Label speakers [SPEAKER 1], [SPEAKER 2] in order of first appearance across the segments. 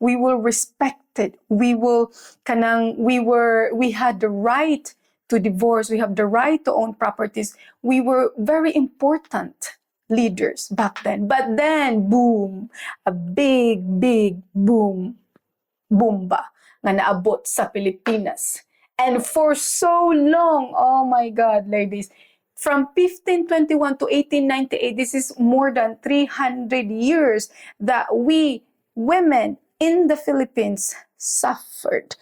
[SPEAKER 1] we were respected, we had the right to divorce, we have the right to own properties. We were very important leaders back then. But then, boom, a big boom, bomba nga naabot sa Pilipinas. And for so long, oh my God, ladies, from 1521 to 1898, this is more than 300 years that we women in the Philippines suffered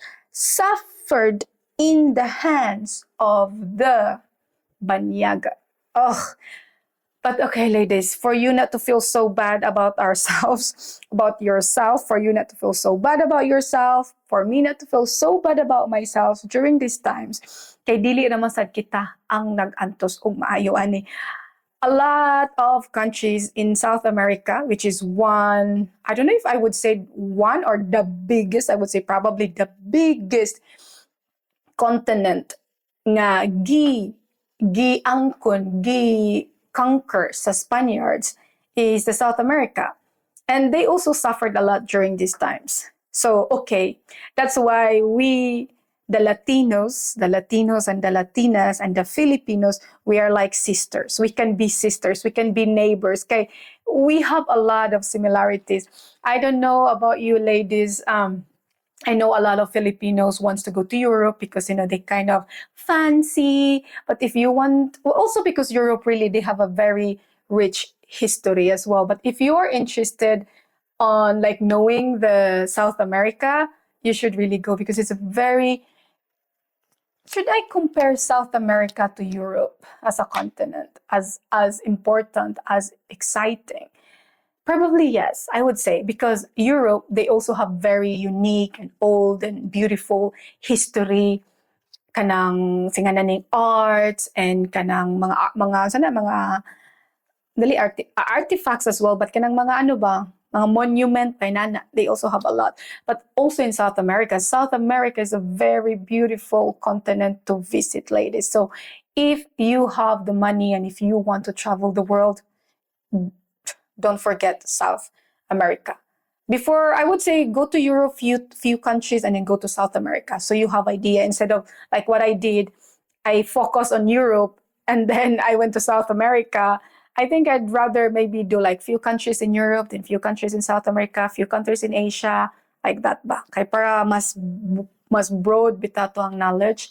[SPEAKER 1] in the hands of the banyaga. Oh, but okay, ladies, for you not to feel so bad about ourselves, about yourself, for you not to feel so bad about yourself, for me not to feel so bad about myself during these times, kay dili naman sad kita ang nag-antos og maayo ani. A lot of countries in South America, which is one, I don't know if I would say one or the biggest, I would say probably the biggest continent nga conquer sa Spaniards is the South America. And they also suffered a lot during these times. So, okay, that's why we, the Latinos and the Latinas and the Filipinos, we are like sisters. We can be sisters. We can be neighbors. Okay, we have a lot of similarities. I don't know about you ladies. I know a lot of Filipinos wants to go to Europe because, they kind of fancy. But if you want, well, also because Europe really, they have a very rich history as well. But if you are interested on like knowing the South America, you should really go because it's a very, should I compare South America to Europe as a continent, as important, as exciting? Probably yes, I would say, because Europe, they also have very unique and old and beautiful history, kanang singananing arts and kanang mga artifacts as well, but kanang mga mga monument, they also have a lot. But also in South America is a very beautiful continent to visit, ladies. So if you have the money and if you want to travel the world, don't forget South America. Before, I would say go to Europe, few countries, and then go to South America. So you have idea, instead of like what I did, I focus on Europe and then I went to South America. I think I'd rather maybe do like few countries in Europe, then few countries in South America, few countries in Asia, like that ba. Kaya para mas broad bitato ang knowledge